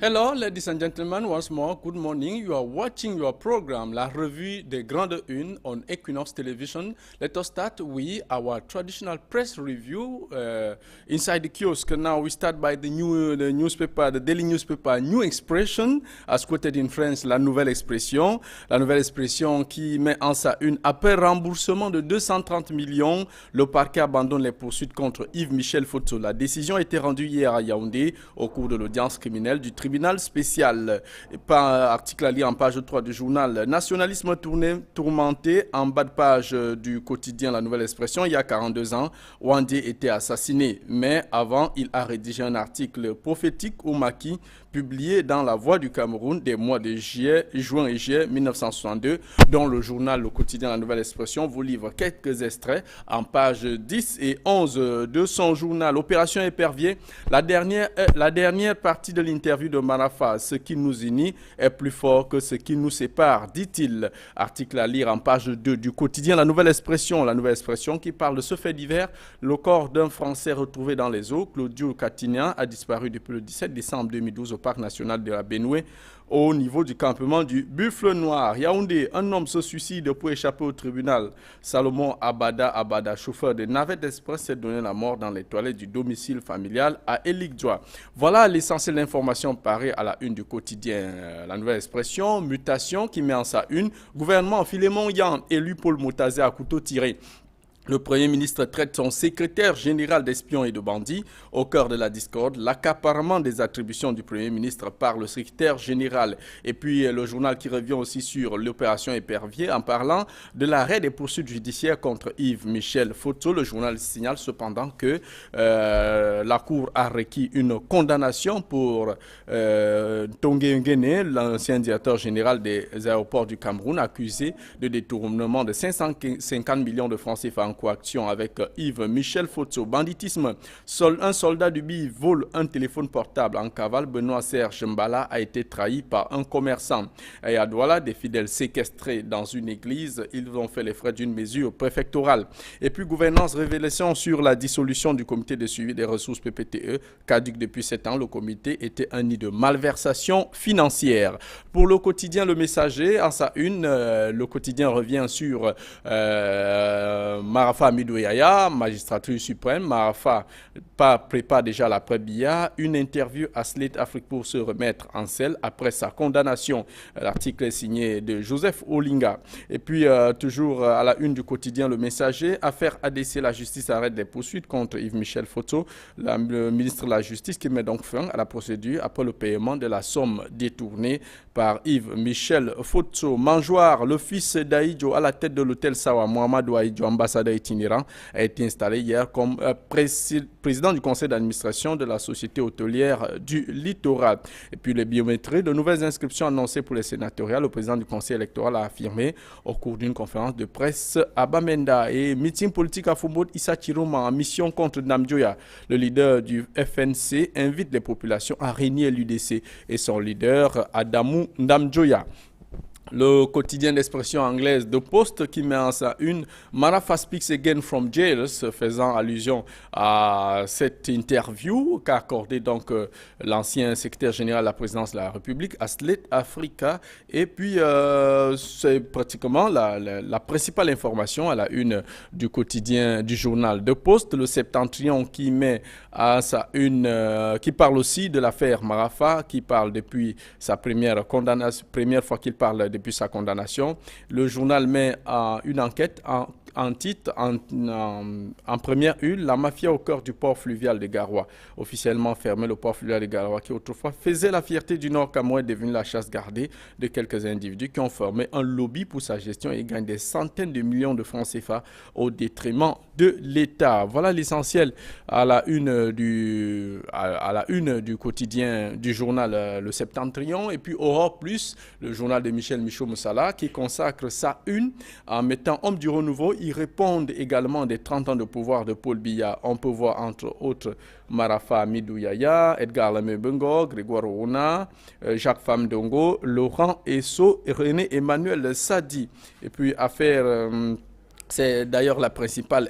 Hello, ladies and gentlemen, once more, good morning. You are watching your program, La Revue des Grandes Unes on Equinox Television. Let us start with our traditional press review inside the kiosk. Now we start by the newspaper, the daily newspaper, New Expression, as quoted in French, La Nouvelle Expression. La Nouvelle Expression qui met en sa une, après remboursement de 230 millions, le parquet abandonne les poursuites contre Yves-Michel Fotso. La décision a été rendue hier à Yaoundé au cours de l'audience criminelle du tribunal spécial. Par article à lire en page 3 du journal. Nationalisme tourmenté en bas de page du quotidien La Nouvelle Expression. Il y a 42 ans, Wandé était assassiné. Mais avant, il a rédigé un article prophétique au maquis publié dans La Voix du Cameroun des mois de juin et juillet 1962, dont le journal Le Quotidien La Nouvelle Expression vous livre quelques extraits en pages 10 et 11 de son journal. Opération Épervier, la dernière partie de l'interview de Marafa, ce qui nous unit est plus fort que ce qui nous sépare, dit-il. Article à lire en page 2 du quotidien La Nouvelle Expression qui parle de ce fait divers. Le corps d'un Français retrouvé dans les eaux, Claudio Catignan, a disparu depuis le 17 décembre 2012 au parc national de la Benoué, au niveau du campement du Buffle Noir. Yaoundé, un homme se suicide pour échapper au tribunal. Salomon Abada, chauffeur de navette express, s'est donné la mort dans les toilettes du domicile familial à Elikdjoa. Voilà l'essentiel d'informations parées à la une du quotidien La Nouvelle Expression. Mutation qui met en sa une. Gouvernement Philémon Yan, élu Paul Motazé à couteau tiré. Le Premier ministre traite son secrétaire général d'espions et de bandits au cœur de la discorde, l'accaparement des attributions du Premier ministre par le secrétaire général. Et puis le journal qui revient aussi sur l'opération Épervier en parlant de l'arrêt des poursuites judiciaires contre Yves-Michel Fotso. Le journal signale cependant que la Cour a requis une condamnation pour Tongué Nguéné, l'ancien directeur général des aéroports du Cameroun, accusé de détournement de 550 millions de francs CFA en coaction avec Yves-Michel Fotso. Banditisme. Un soldat du BI vole un téléphone portable en cavale. Benoît Serge Mbala a été trahi par un commerçant. Et à Douala, des fidèles séquestrés dans une église. Ils ont fait les frais d'une mesure préfectorale. Et puis, gouvernance, révélation sur la dissolution du comité de suivi des ressources PPTE. Caduc depuis 7 ans, le comité était un nid de malversation financière. Pour le quotidien Le Messager, en sa une, le quotidien revient sur Marafa Amidou Yaya, magistrature suprême. Marafa prépare déjà l'après-BIA. Une interview à Slate Afrique pour se remettre en selle après sa condamnation. L'article est signé de Joseph Olinga. Et puis, toujours à la une du quotidien Le Messager, affaire ADC, la justice arrête des poursuites contre Yves-Michel Fotso. Le ministre de la Justice qui met donc fin à la procédure après le paiement de la somme détournée par Yves-Michel Fotso. Mangeoire, le fils d'Aïdjo à la tête de l'hôtel Sawa, Mohamed Aïdjo, ambassadeur itinérant, a été installé hier comme président du conseil d'administration de la société hôtelière du littoral. Et puis les biométries, de nouvelles inscriptions annoncées pour les sénatoriales. Le président du conseil électoral a affirmé au cours d'une conférence de presse à Bamenda. Et meeting politique à Foumbot, Issa Chiroma en mission contre Ndamdjoya. Le leader du FNC invite les populations à régner l'UDC et son leader Adamou Ndamdjoya. Le quotidien d'expression anglaise The Post qui met en sa une Marafa speaks again from jails, faisant allusion à cette interview qu'a accordé donc l'ancien secrétaire général de la présidence de la République à Slate Africa. Et puis c'est pratiquement la principale information à la une du quotidien du journal The Post. Le Septentrion qui met à sa une qui parle aussi de l'affaire Marafa, qui parle depuis sa première fois qu'il parle depuis sa condamnation. Le journal met une enquête en titre, en première une, la mafia au cœur du port fluvial de Garoua. Officiellement fermé, le port fluvial de Garoua, qui autrefois faisait la fierté du Nord Cameroun, est devenu la chasse gardée de quelques individus qui ont formé un lobby pour sa gestion et gagnent des centaines de millions de francs CFA au détriment de l'État. Voilà l'essentiel à la une du quotidien du journal Le Septentrion. Et puis Aurore Plus, le journal de Michel Michaud-Moussala, qui consacre sa une en mettant homme du renouveau. Ils répondent également des 30 ans de pouvoir de Paul Biya. On peut voir entre autres Marafa Amidou Yaya, Edgar Lamé-Bengo, Grégoire Ouna, Jacques Famdongo, Laurent Esso et René Emmanuel Sadi. Et puis affaire C'est d'ailleurs la principale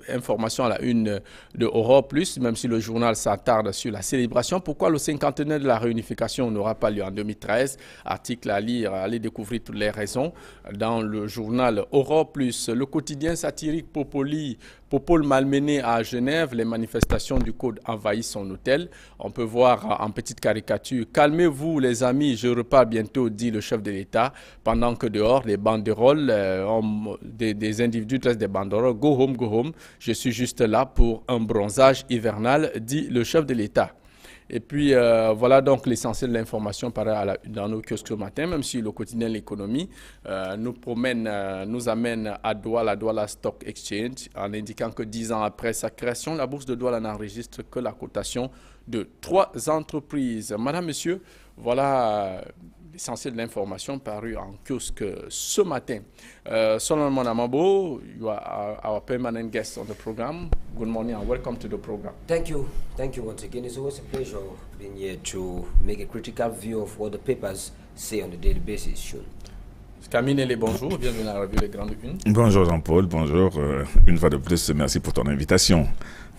information à la une de Aurore Plus, même si le journal s'attarde sur la célébration. Pourquoi le cinquantenaire de la réunification n'aura pas lieu en 2013? Article à lire, allez découvrir toutes les raisons dans le journal Aurore Plus. Le quotidien satirique Popol malmené à Genève, les manifestations du Code envahissent son hôtel. On peut voir en petite caricature « Calmez-vous les amis, je repars bientôt », dit le chef de l'État, pendant que dehors, les banderoles, des individus dressent des banderoles « Go home, go home, je suis juste là pour un bronzage hivernal », dit le chef de l'État. Et puis, voilà donc l'essentiel de l'information dans nos kiosques ce matin, même si le quotidien L'économie nous amène à Douala Stock Exchange, en indiquant que 10 ans après sa création, la bourse de Douala n'enregistre que la cotation de 3 entreprises. Madame, monsieur, voilà l'essentiel de l'information parue en kiosque ce matin. Solomon Amabo, you are our permanent guest on the program. Good morning and welcome to the program. Thank you once again. It's always a pleasure being here to make a critical view of what the papers say on a daily basis. Sure. Camille, bonjour, bienvenue à la revue Les Grandes Unes. Bonjour Jean-Paul, bonjour. Une fois de plus, merci pour ton invitation.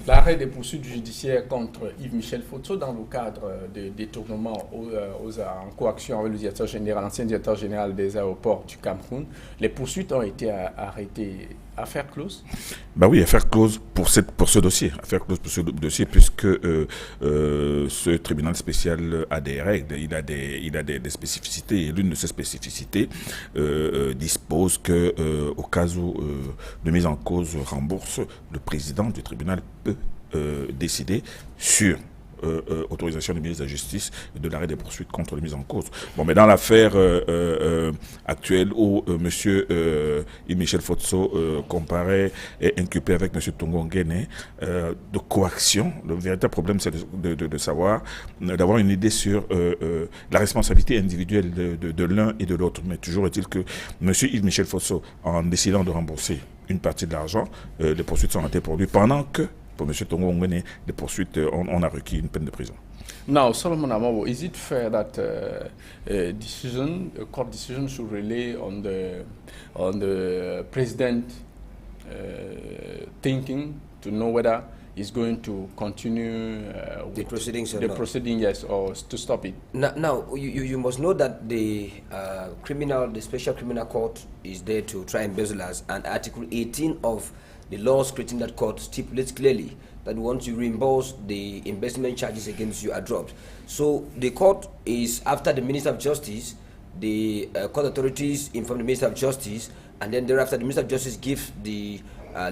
L'arrêt des poursuites judiciaires contre Yves-Michel Fotso dans le cadre de détournement en coaction avec le directeur général, l'ancien directeur général des aéroports du Cameroun. Les poursuites ont été arrêtées. Affaire close? Bah oui, affaire close pour ce dossier. Affaire close pour ce dossier puisque ce tribunal spécial a des règles, il a des spécificités. Et l'une de ces spécificités dispose que au cas où de mise en cause rembourse, le président du tribunal peut décider sur autorisation du ministre de la Justice de l'arrêt des poursuites contre les mises en cause. Bon, mais dans l'affaire actuelle où monsieur Yves-Michel Fotso comparaît et inculpé avec monsieur Tongo Nguéné de coaction, le véritable problème c'est de savoir, d'avoir une idée sur la responsabilité individuelle de l'un et de l'autre. Mais toujours est-il que monsieur Yves-Michel Fotso, en décidant de rembourser une partie de l'argent, les poursuites sont arrêtées pour lui, pendant que pour M. Tongo Nguéné, des poursuites, on a requis une peine de prison. Now, Solomon Amabo, is it fair that a court decision should rely on the president thinking to know whether he's going to continue the proceedings yes, or to stop it? Now you must know that the Special Criminal Court is there to try embezzlers, and Article 18 of the laws creating that court stipulates clearly that once you reimburse, the investment charges against you are dropped. So the court is after the Minister of Justice, the court authorities inform the Minister of Justice, and then thereafter the Minister of Justice gives the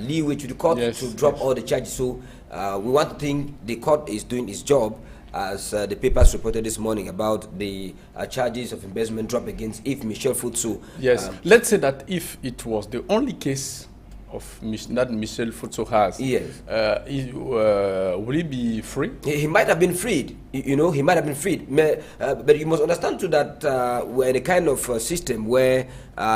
leeway to the court to drop all the charges. So we want to think the court is doing its job, as the papers reported this morning about the charges of embezzlement drop against Yves-Michel Fotso. Yes, let's say that if it was the only case of that Michel Fotso has, yes, will he be free? He might have been freed. You know, he might have been freed. But you must understand too that we're in a kind of system where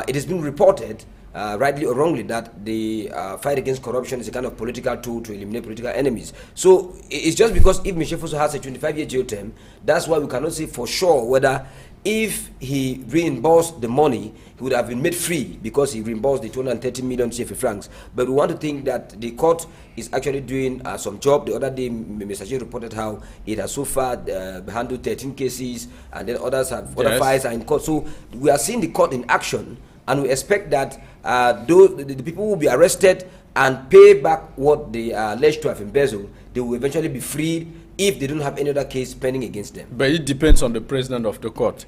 it has been reported, rightly or wrongly, that the fight against corruption is a kind of political tool to eliminate political enemies. So it's just because if Michel Fotso has a 25-year jail term, that's why we cannot say for sure whether if he reimbursed the money, he would have been made free because he reimbursed the 230 million CFA francs. But we want to think that the court is actually doing some job. The other day, Mr. J reported how it has so far handled 13 cases, and then other files are in court. So we are seeing the court in action, and we expect that the people will be arrested and pay back what they are alleged to have embezzled. They will eventually be freed if they don't have any other case pending against them. But it depends on the president of the court.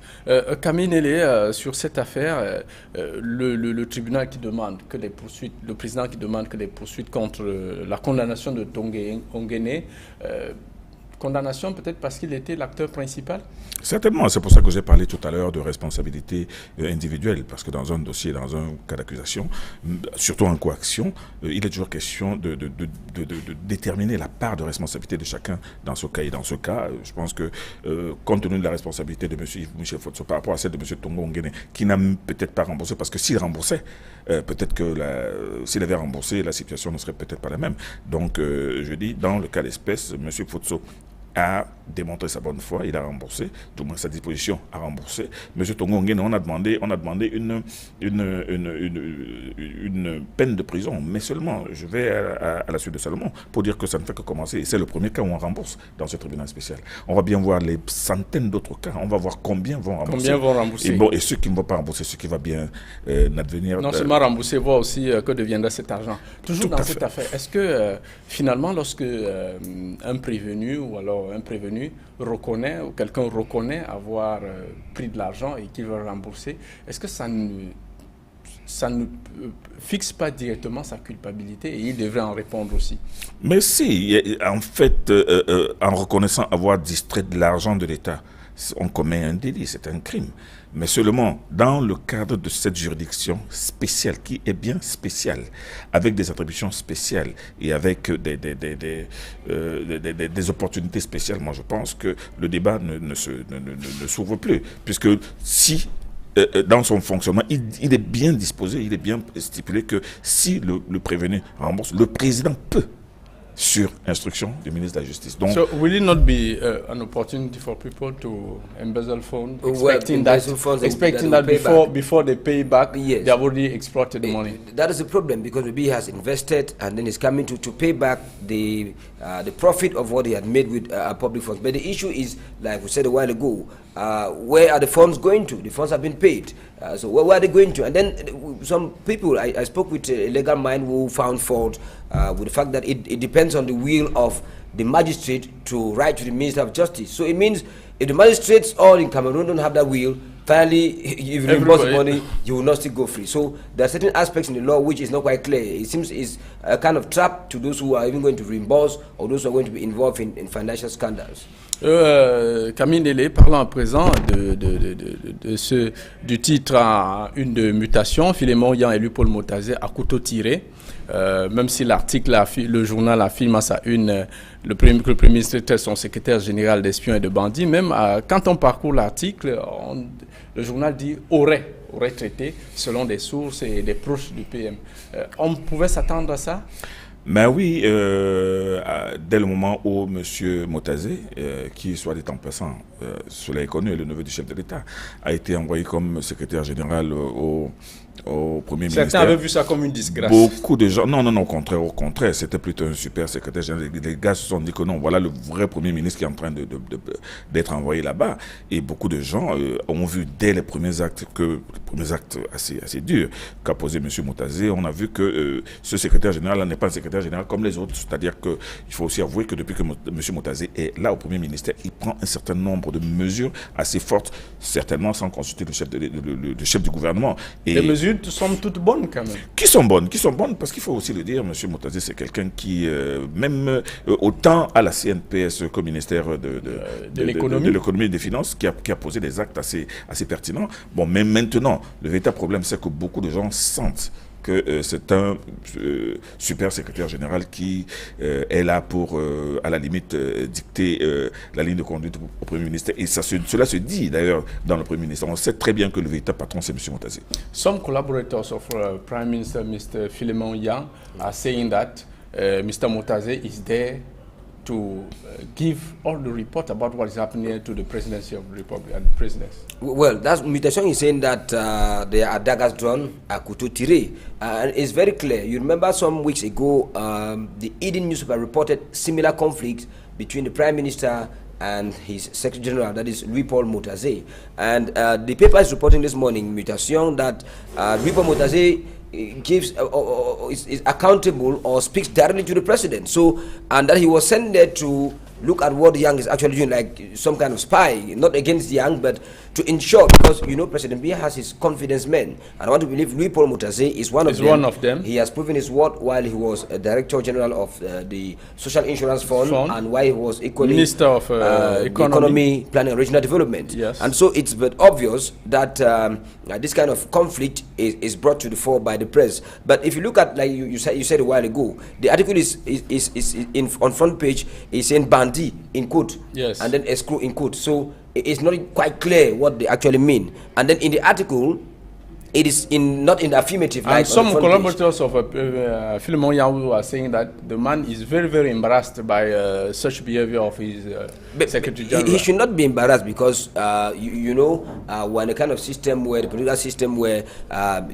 Camille Nélé, sur cette affaire, le tribunal qui demande que les poursuites, le président qui demande que les poursuites contre la condamnation de Tongo Nguéné, condamnation peut-être parce qu'il était l'acteur principal? Certainement, c'est pour ça que j'ai parlé tout à l'heure de responsabilité individuelle, parce que dans un dossier, dans un cas d'accusation, surtout en coaction, il est toujours question de déterminer la part de responsabilité de chacun dans ce cas. Et dans ce cas, je pense que compte tenu de la responsabilité de M. Yves-Michel Fotso par rapport à celle de M. Tongo Nguéné, qui n'a peut-être pas remboursé, parce que s'il remboursait, peut-être que s'il avait remboursé, la situation ne serait peut-être pas la même. Donc, je dis, dans le cas d'espèce, M. Fotso a démontré sa bonne foi, il a remboursé, du moins sa disposition a remboursé. M. Tongo Nguyen, on a demandé une peine de prison, mais seulement, je vais à la suite de Salomon, pour dire que ça ne fait que commencer. C'est le premier cas où on rembourse dans ce tribunal spécial. On va bien voir les centaines d'autres cas, on va voir combien vont rembourser. Et ceux qui ne vont pas rembourser, ceux qui vont bien n'advenir. Non seulement rembourser, voir aussi que deviendra cet argent. Toujours dans cette affaire, est-ce que finalement, lorsque un prévenu ou alors un prévenu reconnaît ou quelqu'un reconnaît avoir pris de l'argent et qu'il veut rembourser, est-ce que ça ne fixe pas directement sa culpabilité et il devrait en répondre aussi? Mais si, en fait, en reconnaissant avoir distrait de l'argent de l'État, on commet un délit, c'est un crime. Mais seulement dans le cadre de cette juridiction spéciale, qui est bien spéciale, avec des attributions spéciales et avec des opportunités spéciales, moi je pense que le débat ne s'ouvre plus. Puisque si, dans son fonctionnement, il est bien disposé, il est bien stipulé que si le prévenu rembourse, le président peut, sur instruction du ministre de la Justice. Donc, so will it not be an opportunity for people to embezzle funds, expecting that before they pay back, yes, they have already exploited the money? That is the problem, because maybe he has invested and then he's coming to pay back the profit of what he had made with public funds. But the issue is, like we said a while ago, where are the funds going to? The funds have been paid. So where are they going to? And then some people, I spoke with a legal mind who found fault with the fact that it depends on the will of the magistrate to write to the Minister of Justice. So it means if the magistrates all in Cameroon don't have that will, finally, if you reimburse the money, you will not still go free. So there are certain aspects in the law which is not quite clear. It seems it's a kind of trap to those who are even going to reimburse or those who are going to be involved in financial scandals. Camille Nélé, parlons à présent du titre à une de mutation, Philémon ayant élu Paul Motazé à couteau tiré. Même si l'article, le journal affirme à sa une que le Premier ministre était son secrétaire général d'espions et de bandits, même quand on parcourt l'article, le journal dit aurait traité selon des sources et des proches du PM. On pouvait s'attendre à ça? Ben oui, dès le moment où M. Motazé, qui soit dit en passant, cela est connu, le neveu du chef de l'État, a été envoyé comme secrétaire général au Premier ministère. Certains avaient vu ça comme une disgrâce. Beaucoup de gens, non, au contraire, c'était plutôt un super secrétaire général. Les gars se sont dit que non, voilà le vrai Premier ministre qui est en train d'être envoyé là-bas. Et beaucoup de gens ont vu dès les premiers actes assez durs qu'a posé M. Motazé, on a vu que ce secrétaire général n'est pas un secrétaire général comme les autres. C'est-à-dire qu'il faut aussi avouer que depuis que M. Motazé est là au Premier ministère, il prend un certain nombre de mesures assez fortes, certainement sans consulter le chef du gouvernement. Et les mesures sont toutes bonnes quand même. Qui sont bonnes parce qu'il faut aussi le dire, M. Motazé, c'est quelqu'un qui, même autant à la CNPS qu'au ministère de l'économie et des finances, qui a posé des actes assez pertinents. Bon, mais maintenant, le véritable problème, c'est que beaucoup de gens sentent que c'est un super secrétaire général qui est là pour, à la limite, dicter la ligne de conduite au Premier ministre. Et cela se dit d'ailleurs dans le Premier ministre. On sait très bien que le véritable patron, c'est M. Motazé. Some collaborators of Prime Minister Mr. Philemon Yang are saying that Mr. Motazé is there to give all the report about what is happening to the presidency of the Republic and the presidency. Well, that's Mutation is saying that there are daggers drawn à couteau tiré. And it's very clear. You remember some weeks ago, the Eden newspaper reported similar conflicts between the Prime Minister and his Secretary General, that is Louis-Paul Motazé. And the paper is reporting this morning, Mutation, that Louis-Paul Motazé gives is accountable or speaks directly to the president. So, and that he was sent there to look at what Yang is actually doing, like some kind of spy, not against Yang, but to ensure, because you know President Biya has his confidence men, and I want to believe Louis-Paul Motazé is one of them. He has proven his word while he was a Director General of the Social Insurance Fund, and while he was equally Minister of Economy, Planning and Regional Development. Yes. And so it's but obvious that this kind of conflict is brought to the fore by the press. But if you look at, like you said a while ago, the article is on front page is saying Bandi in quote, yes, and then escrow in quote. So it's not quite clear what they actually mean. And then in the article, it is not in the affirmative. And Like some on the front collaborators of Philemon Yawu are saying that the man is very, very embarrassed by such behavior of his Secretary General. He should not be embarrassed because, we're in a kind of system where, the political system where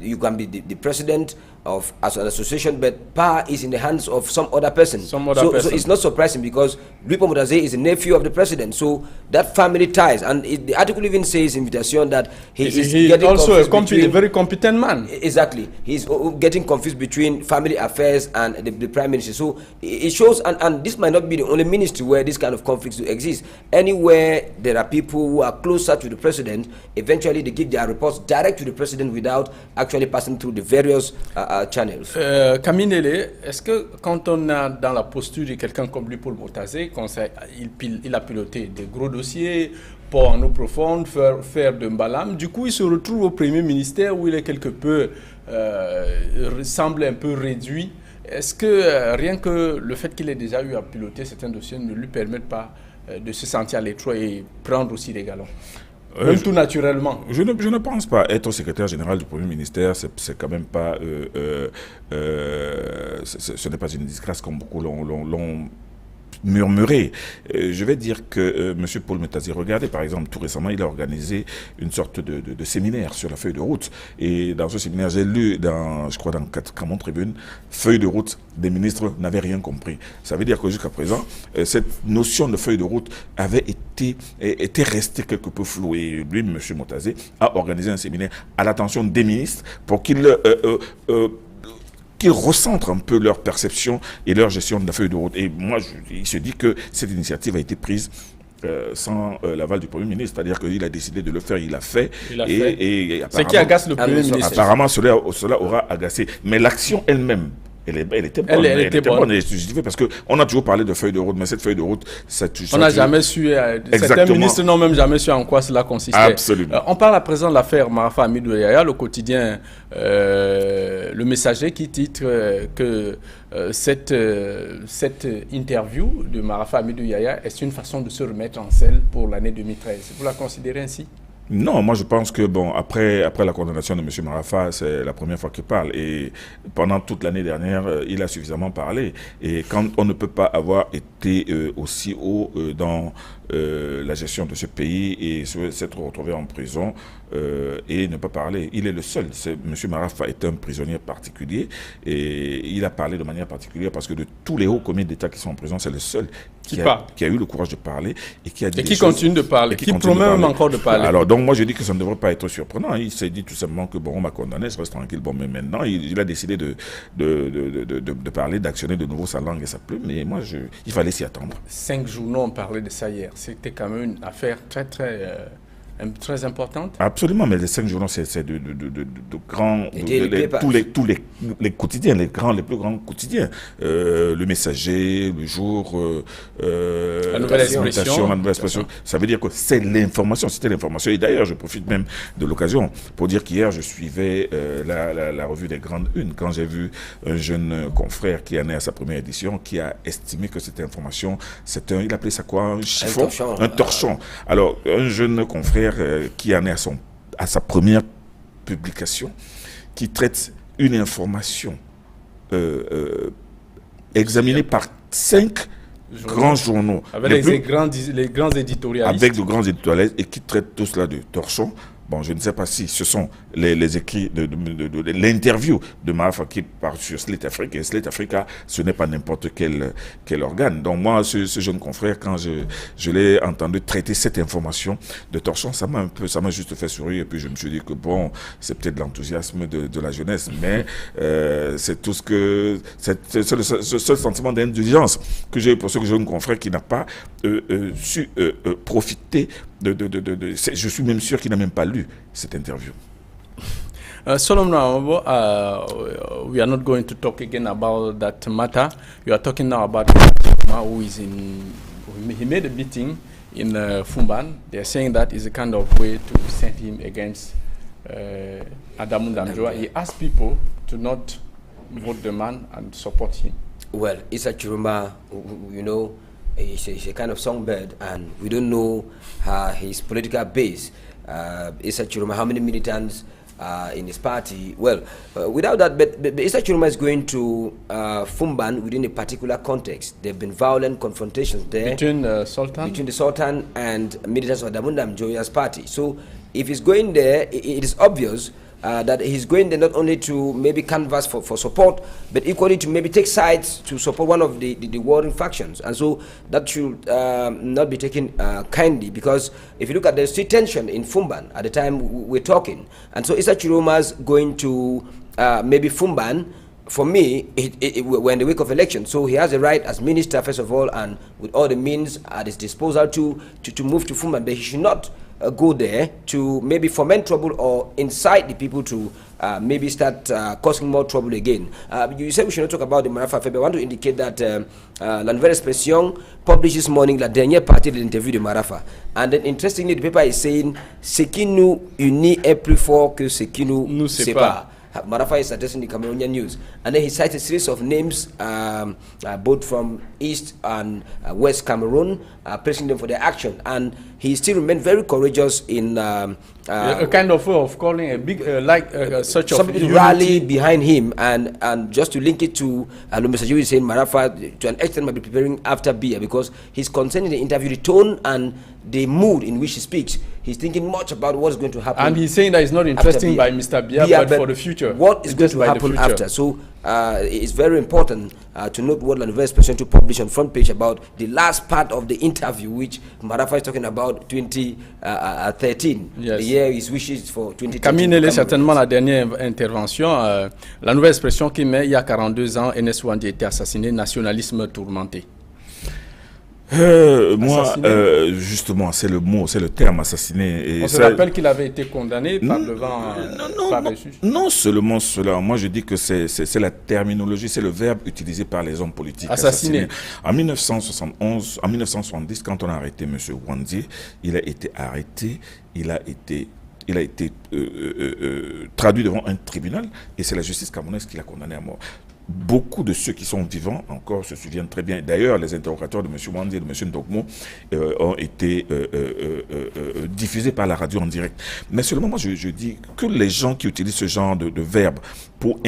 you can be the president of as an association, but power is in the hands of some other person. So it's not surprising because Louis Paul Motaze is a nephew of the president. So that family ties, and the article even says in Invitation that he's also a very competent man. Exactly, he's getting confused between family affairs and the prime minister. So it shows, and this might not be the only ministry where this kind of conflicts do exist. Anywhere there are people who are closer to the president, eventually they give their reports direct to the president without actually passing through the various channels. Kaminele, est-ce que quand on est dans la posture de quelqu'un comme Louis Paul Motaze, il a piloté des gros dossiers, pas en eau profonde, faire de mbalam, du coup il se retrouve au premier ministère où il est quelque peu, semble un peu réduit. Est-ce que rien que le fait qu'il ait déjà eu à piloter certains dossiers ne lui permettent pas de se sentir à l'étroit et prendre aussi des galons? Même tout naturellement. Je ne pense pas. Être secrétaire général du Premier ministère, c'est quand même pas... ce n'est pas une disgrâce comme beaucoup l'ont murmuré. Je vais dire que M. Paul Motaze, regardez par exemple, tout récemment, il a organisé une sorte de séminaire sur la feuille de route. Et dans ce séminaire, j'ai lu, je crois dans Camon Tribune, feuille de route, des ministres n'avaient rien compris. Ça veut dire que jusqu'à présent, cette notion de feuille de route avait était restée quelque peu floue. Et lui, M. Motaze, a organisé un séminaire à l'attention des ministres pour qu'ils recentrent un peu leur perception et leur gestion de la feuille de route. Et moi, il se dit que cette initiative a été prise sans l'aval du Premier ministre, c'est-à-dire qu'il a décidé de le faire, il l'a fait. Et ce qui agace le Premier ministre. Apparemment, cela aura agacé. Mais l'action elle-même, elle était bonne. Elle était bonne. Et je dis parce qu'on a toujours parlé de feuille de route, mais cette feuille de route, on n'a jamais su, certains ministres n'ont même jamais su en quoi cela consistait. Absolument. On parle à présent de l'affaire Marafa Hamidou Yahya, le quotidien Le Messager, qui titre que cette interview de Marafa Hamidou Yahya est une façon de se remettre en selle pour l'année 2013. Vous la considérez ainsi? Non, moi je pense que après la condamnation de M. Marafa, c'est la première fois qu'il parle. Et pendant toute l'année dernière, il a suffisamment parlé. Et quand on ne peut pas avoir été aussi haut dans la gestion de ce pays et s'être retrouvé en prison et ne pas parler, il est le seul. M. Marafa est un prisonnier particulier et il a parlé de manière particulière parce que de tous les hauts commis d'État qui sont en prison, c'est le seul qui a eu le courage de parler et qui a dit qui continue de parler, qui promet même encore de parler. Alors donc moi je dis que ça ne devrait pas être surprenant. Il s'est dit tout simplement que bon, on m'a condamné, je reste tranquille. Bon, mais maintenant il a décidé de parler, d'actionner de nouveau sa langue et sa plume. Mais moi il fallait s'y attendre. 5 journaux ont parlé de ça hier. C'était quand même une affaire très importante. Absolument, mais les 5 journaux, c'est de grands, tous les quotidiens, les plus grands quotidiens. Le Messager, Le Jour, la Nouvelle Expression. Ça veut dire que c'est l'information, c'était l'information. Et d'ailleurs, je profite même de l'occasion pour dire qu'hier, je suivais la revue des Grandes Unes quand j'ai vu un jeune confrère qui en est à sa première édition, qui a estimé que cette information, il appelait ça quoi? Un chiffon? Un torchon. Alors, un jeune confrère qui en est à sa première publication, qui traite une information examinée par 5 grands journaux. Avec les grands éditorialistes. Avec de grands éditorialistes et qui traitent tout cela de torchon. Bon, je ne sais pas si ce sont les écrits de l'interview de Marafa qui part sur Slate Africa. Et Slate Africa, ce n'est pas n'importe quel organe. Donc moi, ce jeune confrère, quand je l'ai entendu traiter cette information de torchon, ça m'a juste fait sourire. Et puis je me suis dit que bon, c'est peut-être l'enthousiasme de la jeunesse, mais c'est tout c'est le seul sentiment d'indulgence que j'ai eu pour ce jeune confrère qui n'a pas su profiter je suis même sûr qu'il n'a même pas lu cette interview. Solomon, we are not going to talk again about that matter. We are talking now about who is he made a meeting in Fumban. They are saying that is a kind of way to send him against Adamu Danjuma. He asked people to not vote the man and support him. Well, Issa Chiroma, he's a kind of songbird, and we don't know his political base. Issa Chiroma, how many militants in his party. Well, without that, but Issa Chiroma is going to Fumban within a particular context. There have been violent confrontations there between the Sultan and militants of Damunda Mjoya's party. So if he's going there, it is obvious that he's going there not only to maybe canvass for support, but equally to maybe take sides to support one of the warring factions. And so that should not be taken kindly, because if you look at the street tension in Fumban at the time we're talking, and so Issa Chiroma's going to maybe Fumban, for me, we're in the week of election, so he has a right as minister, first of all, and with all the means at his disposal to move to Fumban, but he should not go there to maybe foment trouble or incite the people to maybe start causing more trouble again. You said we should not talk about the Marafa affair, but I want to indicate that La Nouvelle Expression published this morning la dernière partie de l'interview de Marafa. And then interestingly, the paper is saying ce qui nous unit est plus fort que ce qui nous sépare. Marafa is addressing the Cameroonian news, and then he cited a series of names, both from East and West Cameroon, praising them for their action, and he still remained very courageous in a kind of way of calling a big such of unity. Rally behind him, and just to link it to Mr. Joey saying Marafa to an extent might be preparing after Biya, because he's concerned in the interview the tone and the mood in which he speaks. He's thinking much about what's going to happen. And he's saying that it's not interesting by Mr. Biya, but for the future. What is going to happen after? So it's very important to note what La Nouvelle Expression to publish on front page about the last part of the interview, which Marafa is talking about 2013. Yes. The year his wishes for 2013. Camille est certainement la dernière intervention. La Nouvelle Expression qui met il y a 42 ans, Enes Wandi a été assassiné, nationalisme tourmenté. Moi, justement, c'est le mot, c'est le terme assassiné. Et on se rappelle qu'il avait été condamné par non seulement cela. Moi, je dis que c'est la terminologie, c'est le verbe utilisé par les hommes politiques. Assassiné. En 1970, quand on a arrêté M. Wandi, il a été arrêté, il a été traduit devant un tribunal, et c'est la justice camerounaise qui l'a condamné à mort. Beaucoup de ceux qui sont vivants encore se souviennent très bien. D'ailleurs, les interrogatoires de M. Wandi et de M. Ndogmo ont été diffusés par la radio en direct. Mais seulement, moi, je dis que les gens qui utilisent ce genre de verbe pour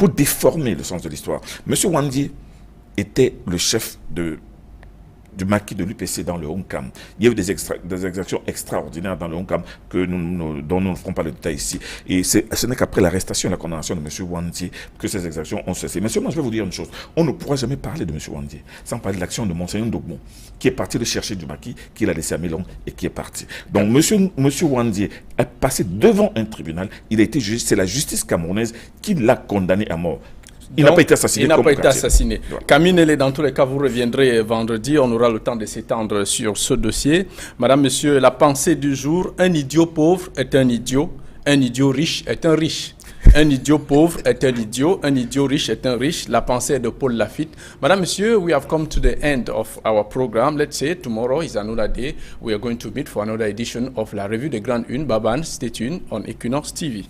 déformer le sens de l'histoire. M. Wandi était le chef du maquis de l'UPC dans le Hongkam. Il y a eu des exactions extraordinaires dans le Hongkam dont nous ne ferons pas le détail ici. Et ce n'est qu'après l'arrestation et la condamnation de M. Wandi que ces exactions ont cessé. Mais seulement, je vais vous dire une chose. On ne pourra jamais parler de M. Wandi sans parler de l'action de Monseigneur Ndogmo, qui est parti le chercher du maquis, qui l'a laissé à Mélon et qui est parti. Donc, M. Wandi est passé devant un tribunal. Il a été jugé. C'est la justice camerounaise qui l'a condamné à mort. Il n'a pas été assassiné. Il n'a pas été assassiné. Voilà. Camille Nélé, dans tous les cas, vous reviendrez vendredi. On aura le temps de s'étendre sur ce dossier. Madame, monsieur, la pensée du jour: un idiot pauvre est un idiot riche est un riche. Un idiot pauvre est un idiot riche est un riche. La pensée est de Paul Lafitte. Madame, monsieur, we have come to the end of our program. Let's say tomorrow is another day. We are going to meet for another edition of La Revue des Grandes Unes. Baban, stay tuned on Equinox TV.